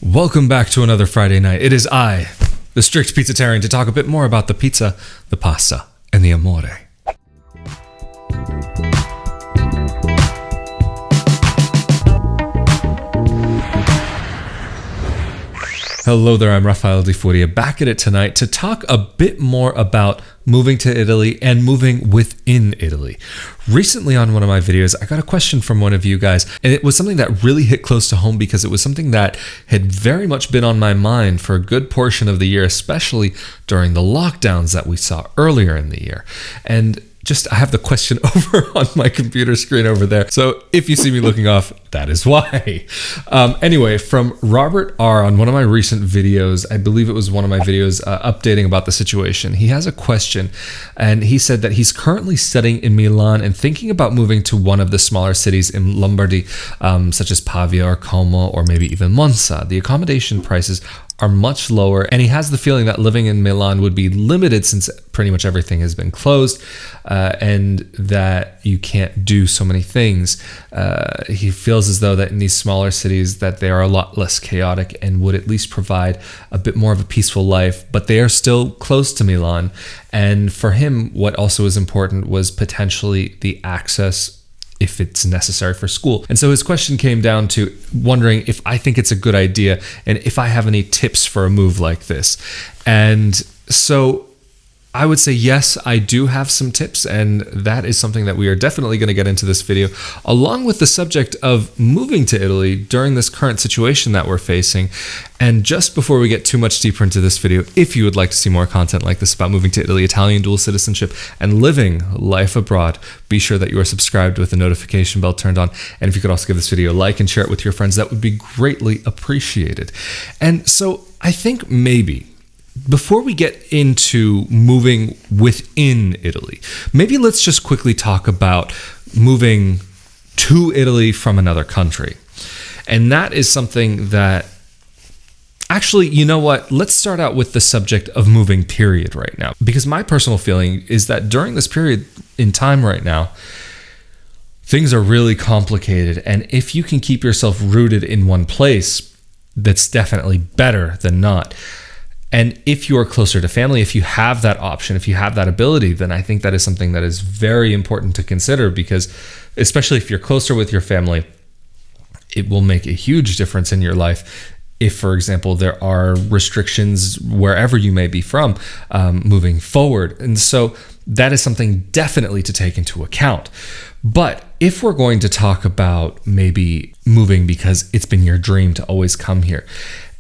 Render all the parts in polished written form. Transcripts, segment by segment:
Welcome back to another Friday night. It is I, the strict pizzatarian, to talk a bit more about the pizza, the pasta, and the amore. Hello there, I'm Rafael Di Furia, back at it tonight to talk a bit more about moving to Italy and moving within Italy. Recently on one of my videos, I got a question from one of you guys, and it was something that really hit close to home because it was something that had very much been on my mind for a good portion of the year, especially during the lockdowns that we saw earlier in the year. And I have the question over on my computer screen over there. So if you see me looking off, that is why. Anyway, from Robert R. on one of my recent videos, I believe it was one of my videos updating about the situation. He has a question, and he said that he's currently studying in Milan and thinking about moving to one of the smaller cities in Lombardy, such as Pavia or Como or maybe even Monza. The accommodation prices are much lower, and he has the feeling that living in Milan would be limited since pretty much everything has been closed, and that you can't do so many things. He feels as though that in these smaller cities that they are a lot less chaotic and would at least provide a bit more of a peaceful life, but they are still close to Milan. And for him, what also was important was potentially the access if it's necessary for school. And so his question came down to wondering if I think it's a good idea and if I have any tips for a move like this. And so I would say, yes, I do have some tips, and that is something that we are definitely going to get into this video, along with the subject of moving to Italy during this current situation that we're facing. And just before we get too much deeper into this video, if you would like to see more content like this about moving to Italy, Italian dual citizenship, and living life abroad, be sure that you are subscribed with the notification bell turned on. And if you could also give this video a like and share it with your friends, that would be greatly appreciated. And so I think maybe before we get into moving within Italy, maybe let's just quickly talk about moving to Italy from another country. And that is something that actually, you know what? Let's start out with the subject of moving period right now. Because my personal feeling is that during this period in time right now, things are really complicated. And if you can keep yourself rooted in one place, that's definitely better than not. And if you are closer to family, if you have that option, if you have that ability, then I think that is something that is very important to consider, because especially if you're closer with your family, it will make a huge difference in your life. If, for example, there are restrictions wherever you may be from moving forward. And so that is something definitely to take into account. But if we're going to talk about maybe moving because it's been your dream to always come here,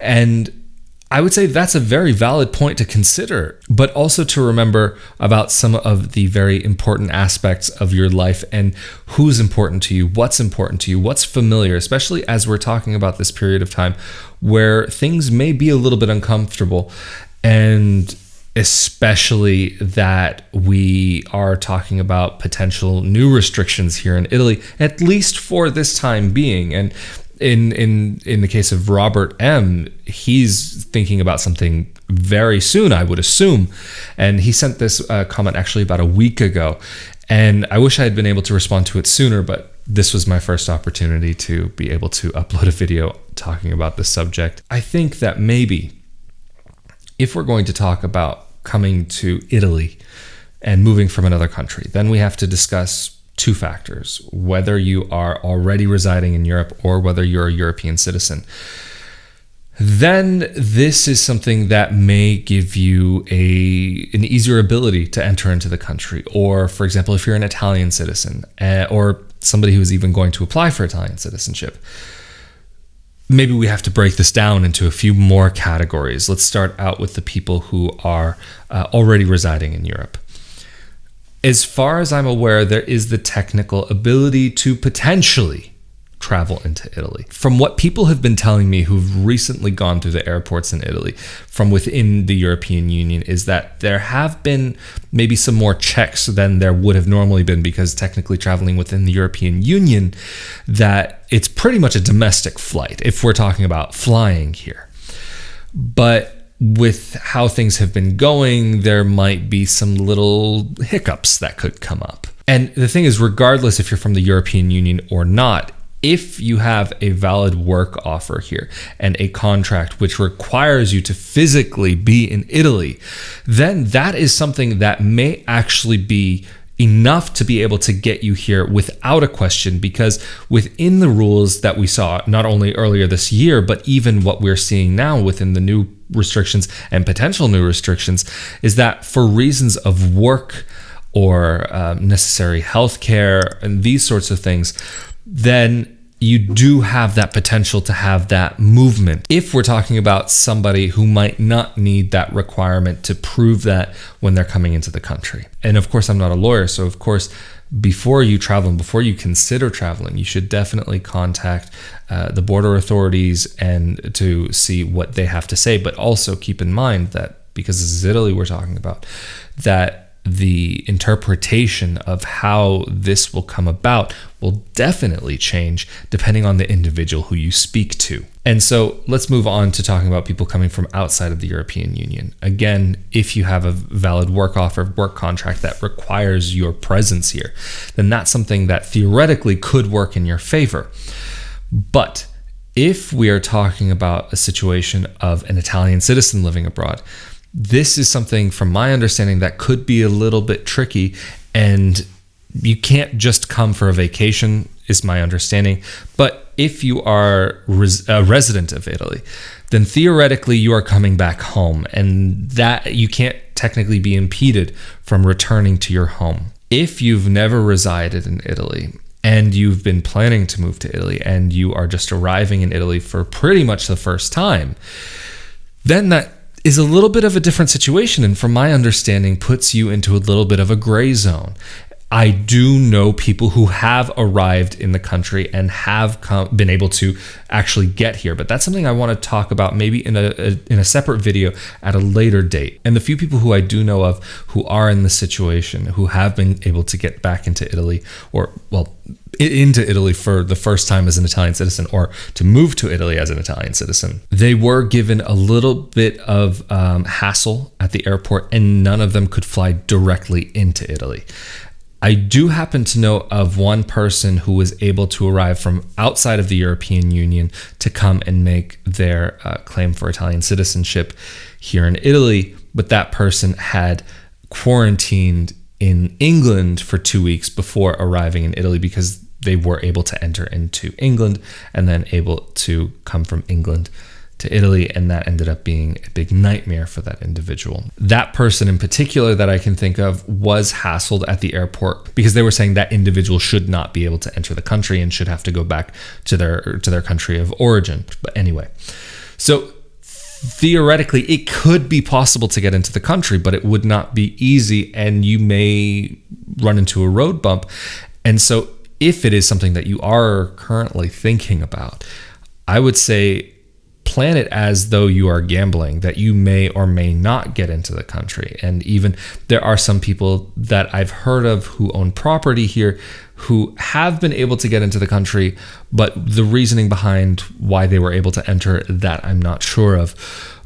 and I would say that's a very valid point to consider, but also to remember about some of the very important aspects of your life and who's important to you, what's familiar, especially as we're talking about this period of time where things may be a little bit uncomfortable, and especially that we are talking about potential new restrictions here in Italy, at least for this time being. And in the case of Robert M., he's thinking about something very soon, I would assume. And he sent this comment actually about a week ago. And I wish I had been able to respond to it sooner, but this was my first opportunity to be able to upload a video talking about this subject. I think that maybe if we're going to talk about coming to Italy and moving from another country, then we have to discuss two factors: whether you are already residing in Europe or whether you're a European citizen. Then this is something that may give you an easier ability to enter into the country. Or, for example, if you're an Italian citizen or somebody who is even going to apply for Italian citizenship, maybe we have to break this down into a few more categories. Let's start out with the people who are already residing in Europe. As far as I'm aware, there is the technical ability to potentially travel into Italy. From what people have been telling me who've recently gone through the airports in Italy from within the European Union, is that there have been maybe some more checks than there would have normally been, because technically traveling within the European Union, that it's pretty much a domestic flight if we're talking about flying here. But with how things have been going, there might be some little hiccups that could come up. And the thing is, regardless if you're from the European Union or not, if you have a valid work offer here and a contract which requires you to physically be in Italy, then that is something that may actually be enough to be able to get you here without a question, because within the rules that we saw not only earlier this year, but even what we're seeing now within the new restrictions and potential new restrictions, is that for reasons of work or necessary healthcare and these sorts of things, then you do have that potential to have that movement if we're talking about somebody who might not need that requirement to prove that when they're coming into the country. And of course, I'm not a lawyer, so of course, before you travel and before you consider traveling, you should definitely contact the border authorities and to see what they have to say. But also keep in mind that, because this is Italy we're talking about, that the interpretation of how this will come about will definitely change depending on the individual who you speak to. And so let's move on to talking about people coming from outside of the European Union. Again, if you have a valid work offer, work contract that requires your presence here, then that's something that theoretically could work in your favor. But if we are talking about a situation of an Italian citizen living abroad, this is something, from my understanding, that could be a little bit tricky, and you can't just come for a vacation, is my understanding. But if you are a resident of Italy, then theoretically you are coming back home, and that you can't technically be impeded from returning to your home. If you've never resided in Italy and you've been planning to move to Italy and you are just arriving in Italy for pretty much the first time, then that is a little bit of a different situation, and from my understanding puts you into a little bit of a gray zone. I do know people who have arrived in the country and have been able to actually get here, but that's something I want to talk about maybe in a separate video at a later date. And the few people who I do know of who are in this situation, who have been able to get back into Italy, or into Italy for the first time as an Italian citizen, or to move to Italy as an Italian citizen, they were given a little bit of hassle at the airport, and none of them could fly directly into Italy. I do happen to know of one person who was able to arrive from outside of the European Union to come and make their claim for Italian citizenship here in Italy, but that person had quarantined in England for 2 weeks before arriving in Italy, because they were able to enter into England and then able to come from England to Italy, and that ended up being a big nightmare for that individual. That person in particular that I can think of was hassled at the airport because they were saying that individual should not be able to enter the country and should have to go back to their country of origin. But anyway, so theoretically it could be possible to get into the country, but it would not be easy, and you may run into a road bump. And so if it is something that you are currently thinking about, I would say plan it as though you are gambling, that you may or may not get into the country. And even there are some people that I've heard of who own property here who have been able to get into the country, but the reasoning behind why they were able to enter, that I'm not sure of.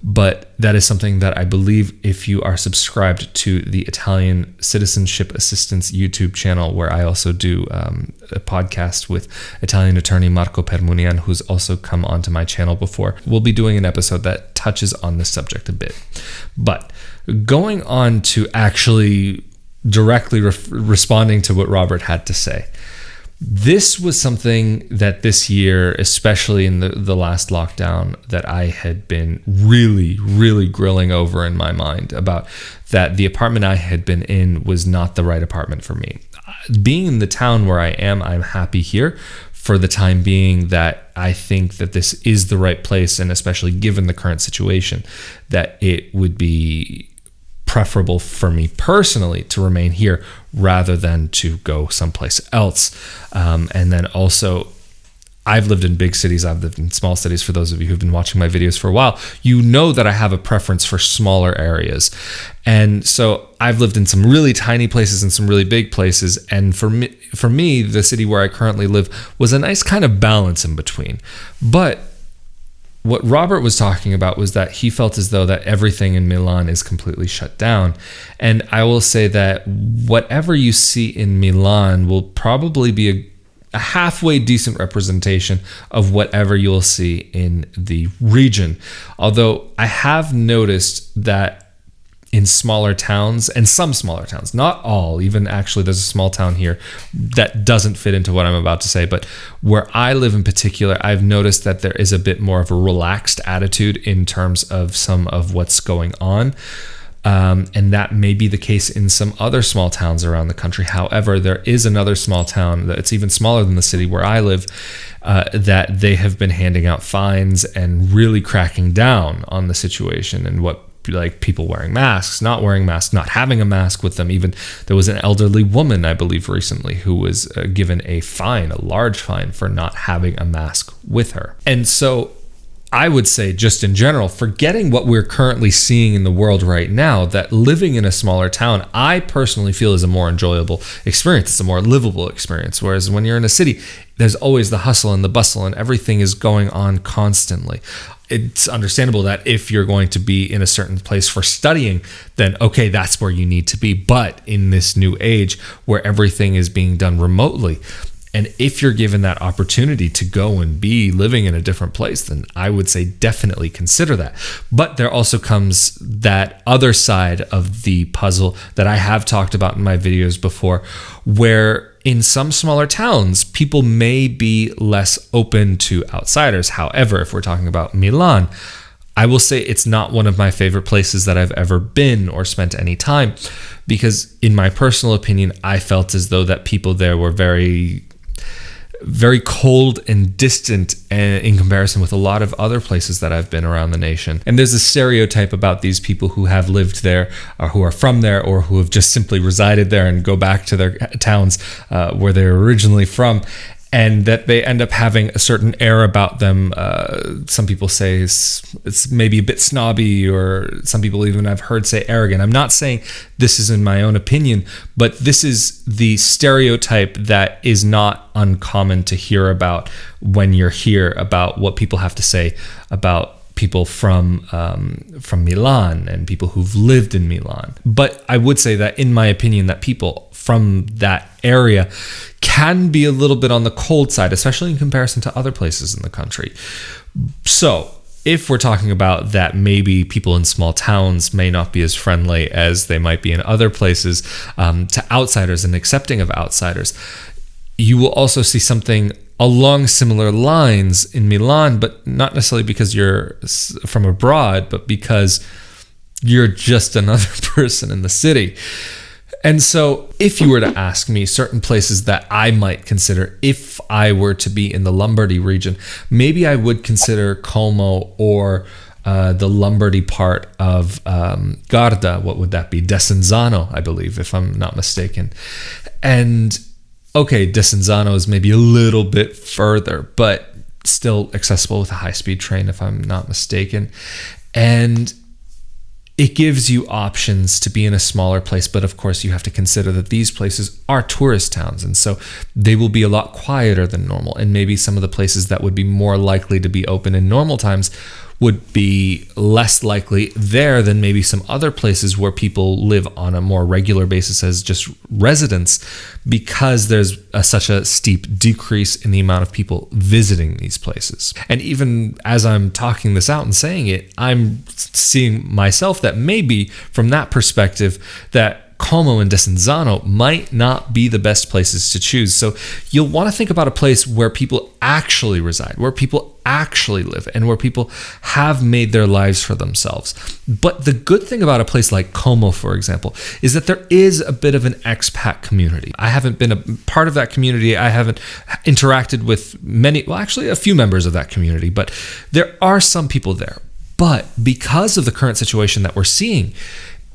But that is something that I believe, if you are subscribed to the Italian Citizenship Assistance YouTube channel, where I also do a podcast with Italian attorney Marco Permunian, who's also come onto my channel before, we'll be doing an episode that touches on this subject a bit. But going on to actually directly responding to what Robert had to say. This was something that this year, especially in the last lockdown, that I had been really, really grilling over in my mind about, that the apartment I had been in was not the right apartment for me. Being in the town where I am, I'm happy here for the time being, that I think that this is the right place, and especially given the current situation, that it would be preferable for me personally to remain here rather than to go someplace else. And then also, I've lived in big cities, I've lived in small cities. For those of you who've been watching my videos for a while, you know that I have a preference for smaller areas. And so I've lived in some really tiny places and some really big places. And for me, the city where I currently live was a nice kind of balance in between. But what Robert was talking about was that he felt as though that everything in Milan is completely shut down. And I will say that whatever you see in Milan will probably be a halfway decent representation of whatever you'll see in the region. Although I have noticed that in smaller towns, and some smaller towns, not all, even actually there's a small town here that doesn't fit into what I'm about to say, but where I live in particular, I've noticed that there is a bit more of a relaxed attitude in terms of some of what's going on. And that may be the case in some other small towns around the country. However, there is another small town that's even smaller than the city where I live, that they have been handing out fines and really cracking down on the situation and what, like, people wearing masks, not wearing masks, not having a mask with them. Even there was an elderly woman, I believe, recently who was given a fine, a large fine, for not having a mask with her. And so I would say, just in general, forgetting what we're currently seeing in the world right now, that living in a smaller town, I personally feel, is a more enjoyable experience. It's a more livable experience. Whereas when you're in a city, there's always the hustle and the bustle and everything is going on constantly. It's understandable that if you're going to be in a certain place for studying, then okay, that's where you need to be. But in this new age where everything is being done remotely, and if you're given that opportunity to go and be living in a different place, then I would say definitely consider that. But there also comes that other side of the puzzle that I have talked about in my videos before, where in some smaller towns, people may be less open to outsiders. However, if we're talking about Milan, I will say it's not one of my favorite places that I've ever been or spent any time, because in my personal opinion, I felt as though that people there were very cold and distant in comparison with a lot of other places that I've been around the nation. And there's a stereotype about these people who have lived there, or who are from there, or who have just simply resided there and go back to their towns where they're originally from, and that they end up having a certain air about them. Some people say it's maybe a bit snobby, or some people even I've heard say arrogant. I'm not saying this is in my own opinion, but this is the stereotype that is not uncommon to hear about when you're here, about what people have to say about people from Milan and people who've lived in Milan. But I would say that, in my opinion, that people from that area can be a little bit on the cold side, especially in comparison to other places in the country. So if we're talking about that, maybe people in small towns may not be as friendly as they might be in other places to outsiders and accepting of outsiders, you will also see something along similar lines in Milan, but not necessarily because you're from abroad, but because you're just another person in the city. And so if you were to ask me certain places that I might consider if I were to be in the Lombardy region, maybe I would consider Como or the Lombardy part of Garda. What would that be? Desenzano, I believe, if I'm not mistaken. And okay, Desenzano is maybe a little bit further, but still accessible with a high-speed train, if I'm not mistaken. And it gives you options to be in a smaller place, but of course you have to consider that these places are tourist towns, and so they will be a lot quieter than normal. And maybe some of the places that would be more likely to be open in normal times would be less likely there than maybe some other places where people live on a more regular basis as just residents, because there's such a steep decrease in the amount of people visiting these places. And even as I'm talking this out and saying it, I'm seeing myself that maybe from that perspective that Como and Desenzano might not be the best places to choose. So you'll want to think about a place where people actually reside, where people actually live, and where people have made their lives for themselves. But the good thing about a place like Como, for example, is that there is a bit of an expat community. I haven't been a part of that community. I haven't interacted with many, well, actually a few members of that community, but there are some people there. But because of the current situation that we're seeing,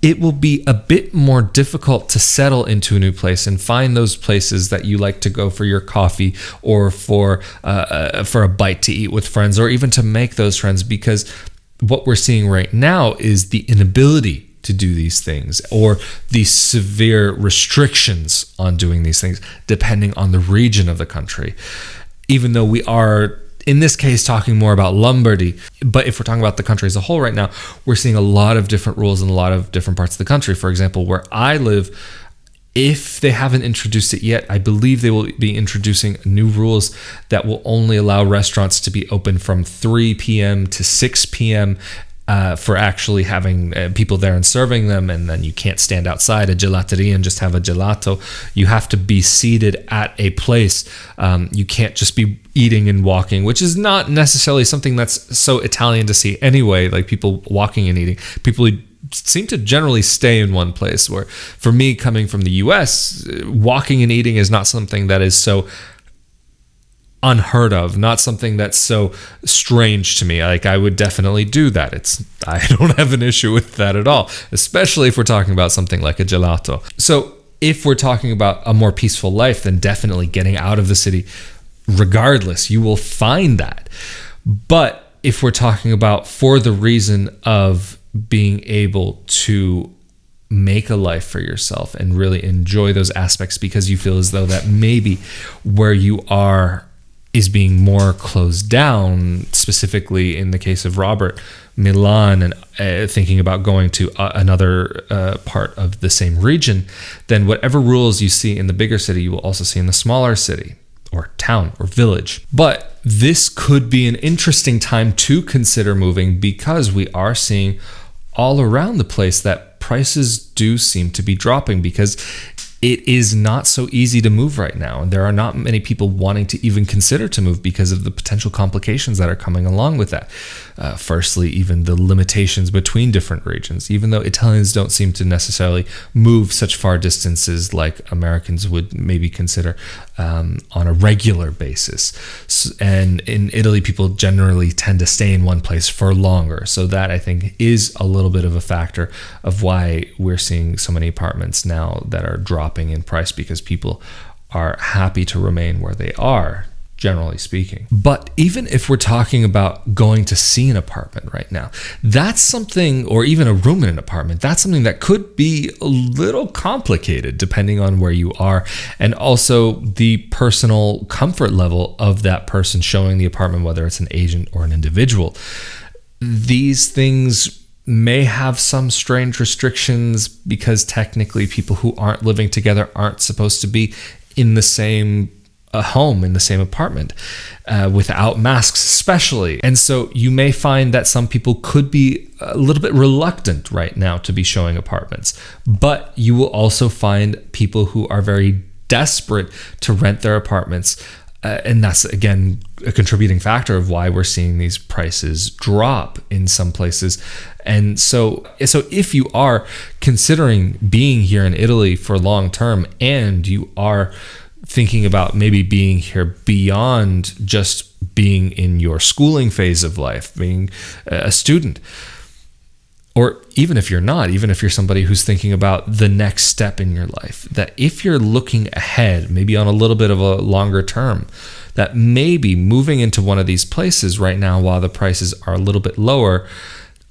it will be a bit more difficult to settle into a new place and find those places that you like to go for your coffee, or for a bite to eat with friends, or even to make those friends, because what we're seeing right now is the inability to do these things, or the severe restrictions on doing these things, depending on the region of the country. Even though we are, in this case, talking more about Lombardy, but if we're talking about the country as a whole right now, we're seeing a lot of different rules in a lot of different parts of the country. For example, where I live, If they haven't introduced it yet, I believe they will be introducing new rules that will only allow restaurants to be open from 3 p.m. to 6 p.m. For actually having people there and serving them. And then you can't stand outside a gelateria and just have a gelato. You have to be seated at a place. You can't just be eating and walking, which is not necessarily something that's so Italian to see anyway, like people walking and eating. People seem to generally stay in one place, where for me, coming from the US, walking and eating is not something that is so unheard of, not something that's so strange to me. Like, I would definitely do that. I don't have an issue with that at all, especially if we're talking about something like a gelato. So if we're talking about a more peaceful life, then definitely getting out of the city, regardless, you will find that. But if we're talking about for the reason of being able to make a life for yourself and really enjoy those aspects, because you feel as though that maybe where you are is being more closed down, specifically in the case of Robert, Milan, and thinking about going to another part of the same region, then whatever rules you see in the bigger city, you will also see in the smaller city or town or village. But this could be an interesting time to consider moving, because we are seeing all around the place that prices do seem to be dropping, because it is not so easy to move right now. And there are not many people wanting to even consider to move because of the potential complications that are coming along with that. Firstly, even the limitations between different regions, even though Italians don't seem to necessarily move such far distances like Americans would maybe consider on a regular basis. And in Italy, people generally tend to stay in one place for longer. So that, I think, is a little bit of a factor of why we're seeing so many apartments now that are dropping in price, because people are happy to remain where they are, generally speaking. But even if we're talking about going to see an apartment right now, that's something, or even a room in an apartment, that's something that could be a little complicated depending on where you are, and also the personal comfort level of that person showing the apartment, whether it's an agent or an individual. These things may have some strange restrictions, because technically people who aren't living together aren't supposed to be in the same home, in the same apartment, without masks especially. And so you may find that some people could be a little bit reluctant right now to be showing apartments, but you will also find people who are very desperate to rent their apartments. And that's, again, a contributing factor of why we're seeing these prices drop in some places. And so if you are considering being here in Italy for long term, and you are thinking about maybe being here beyond just being in your schooling phase of life, being a student, or even if you're not, even if you're somebody who's thinking about the next step in your life, that if you're looking ahead, maybe on a little bit of a longer term, that maybe moving into one of these places right now while the prices are a little bit lower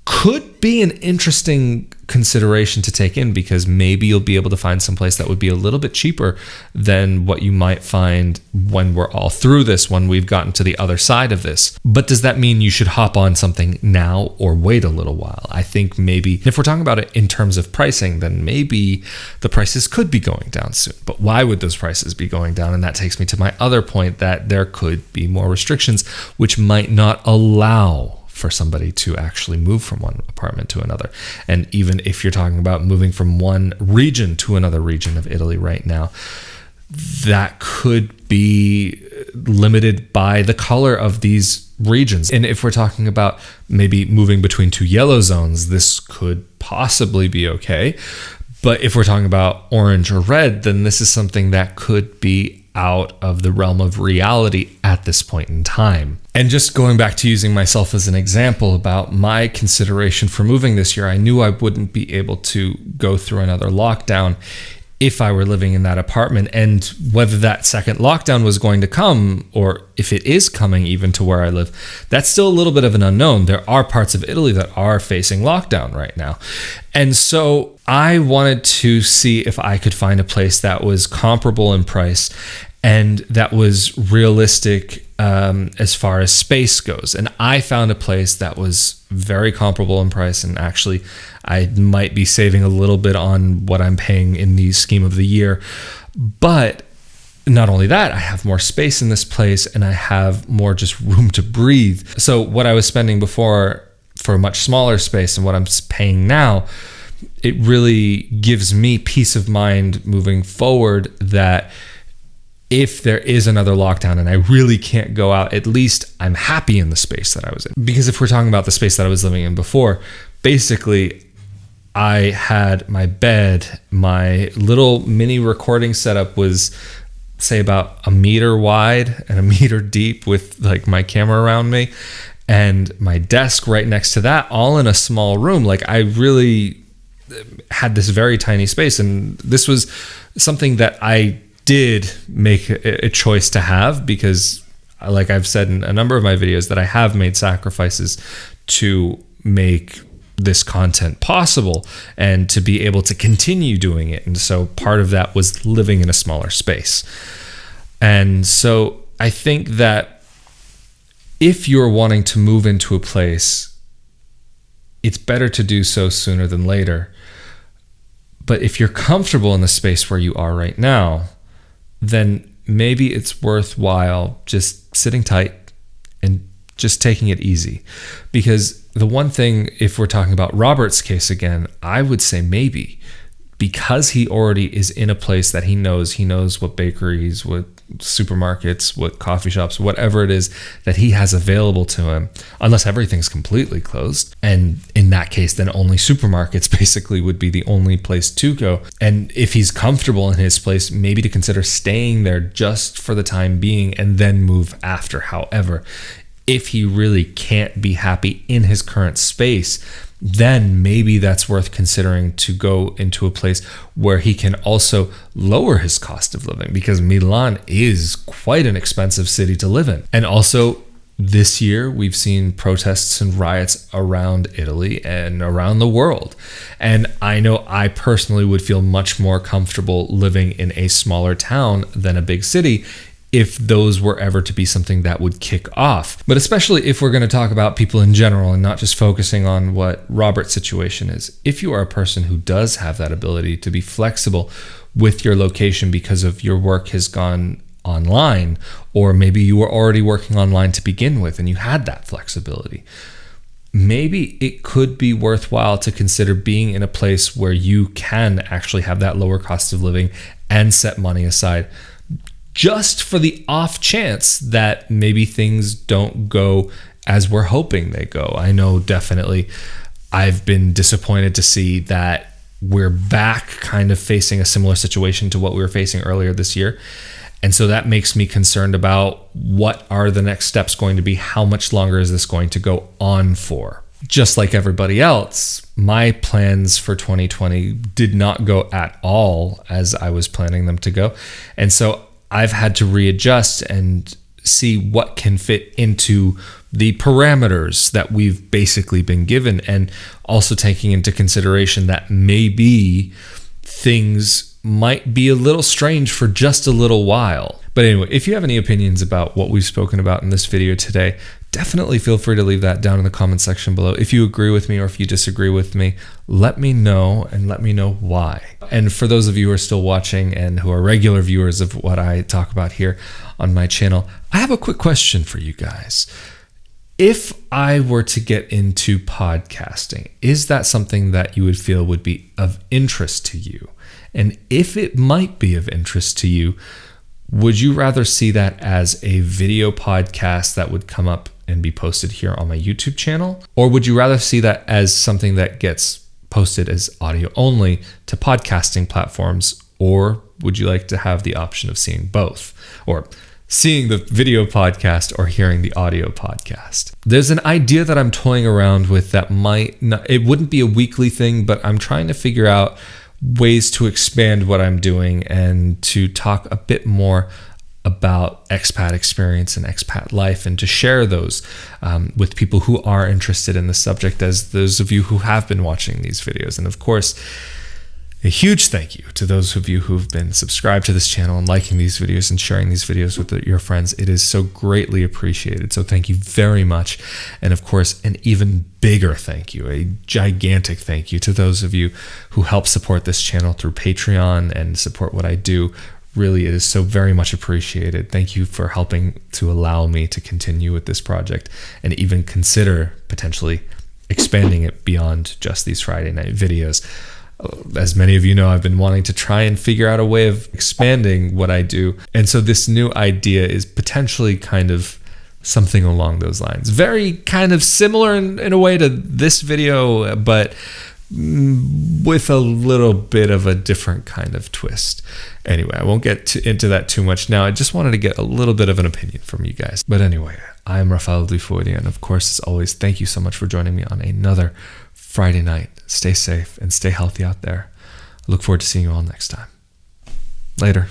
could be an interesting consideration to take in, because maybe you'll be able to find some place that would be a little bit cheaper than what you might find when we're all through this, when we've gotten to the other side of this. But does that mean you should hop on something now or wait a little while? I think maybe if we're talking about it in terms of pricing, then maybe the prices could be going down soon. But why would those prices be going down? And that takes me to my other point, that there could be more restrictions which might not allow for somebody to actually move from one apartment to another. And even if you're talking about moving from one region to another region of Italy right now, that could be limited by the color of these regions. And if we're talking about maybe moving between two yellow zones, this could possibly be okay. But if we're talking about orange or red, then this is something that could be out of the realm of reality at this point in time. And just going back to using myself as an example about my consideration for moving this year, I knew I wouldn't be able to go through another lockdown if I were living in that apartment. And whether that second lockdown was going to come, or if it is coming even to where I live, that's still a little bit of an unknown. There are parts of Italy that are facing lockdown right now. And so I wanted to see if I could find a place that was comparable in price and that was realistic as far as space goes. And I found a place that was very comparable in price, and actually I might be saving a little bit on what I'm paying in the scheme of the year. But not only that, I have more space in this place, and I have more just room to breathe. So what I was spending before for a much smaller space and what I'm paying now, it really gives me peace of mind moving forward that if there is another lockdown and I really can't go out, at least I'm happy in the space that I was in. Because if we're talking about the space that I was living in before, basically I had my bed, my little mini recording setup was, say, about a meter wide and a meter deep with like my camera around me, and my desk right next to that, all in a small room. Like, I really had this very tiny space, and this was something that I did make a choice to have, because like I've said in a number of my videos that I have made sacrifices to make this content possible and to be able to continue doing it. And so part of that was living in a smaller space. And so I think that if you're wanting to move into a place, it's better to do so sooner than later. But if you're comfortable in the space where you are right now, then maybe it's worthwhile just sitting tight and just taking it easy. Because the one thing, if we're talking about Robert's case again, I would say maybe because he already is in a place that he knows what bakeries, what supermarkets, what coffee shops, whatever it is that he has available to him, unless everything's completely closed. And in that case, then only supermarkets basically would be the only place to go. And if he's comfortable in his place, maybe to consider staying there just for the time being and then move after. However, if he really can't be happy in his current space, then maybe that's worth considering to go into a place where he can also lower his cost of living, because Milan is quite an expensive city to live in. And also this year we've seen protests and riots around Italy and around the world. And I know I personally would feel much more comfortable living in a smaller town than a big city if those were ever to be something that would kick off. But especially if we're going to talk about people in general and not just focusing on what Robert's situation is. If you are a person who does have that ability to be flexible with your location because of your work has gone online, or maybe you were already working online to begin with and you had that flexibility, maybe it could be worthwhile to consider being in a place where you can actually have that lower cost of living and set money aside, just for the off chance that maybe things don't go as we're hoping they go. I know definitely I've been disappointed to see that we're back kind of facing a similar situation to what we were facing earlier this year. And so that makes me concerned about what are the next steps going to be? How much longer is this going to go on for? Just like everybody else, my plans for 2020 did not go at all as I was planning them to go. And so I've had to readjust and see what can fit into the parameters that we've basically been given, and also taking into consideration that maybe things might be a little strange for just a little while. But anyway, if you have any opinions about what we've spoken about in this video today, definitely feel free to leave that down in the comment section below. If you agree with me or if you disagree with me, let me know, and let me know why. And for those of you who are still watching and who are regular viewers of what I talk about here on my channel, I have a quick question for you guys. If I were to get into podcasting, is that something that you would feel would be of interest to you? And if it might be of interest to you, would you rather see that as a video podcast that would come up and be posted here on my YouTube channel? Or would you rather see that as something that gets posted as audio only to podcasting platforms? Or would you like to have the option of seeing both, or seeing the video podcast or hearing the audio podcast? There's an idea that I'm toying around with that might not, it wouldn't be a weekly thing, but I'm trying to figure out ways to expand what I'm doing and to talk a bit more about expat experience and expat life, and to share those with people who are interested in the subject, as those of you who have been watching these videos. And of course, A huge thank you to those of you who've been subscribed to this channel and liking these videos and sharing these videos with your friends. It is so greatly appreciated. So thank you very much. And of course, an even bigger thank you, a gigantic thank you to those of you who help support this channel through Patreon and support what I do. Really, it is so very much appreciated. Thank you for helping to allow me to continue with this project and even consider potentially expanding it beyond just these Friday night videos. As many of you know, I've been wanting to try and figure out a way of expanding what I do. And so this new idea is potentially kind of something along those lines. Very kind of similar in a way to this video, but with a little bit of a different kind of twist. Anyway, I won't get into that too much now. I just wanted to get a little bit of an opinion from you guys. But anyway, I'm Rafael, and of course, as always, thank you so much for joining me on another Friday night. Stay safe and stay healthy out there. I look forward to seeing you all next time. Later.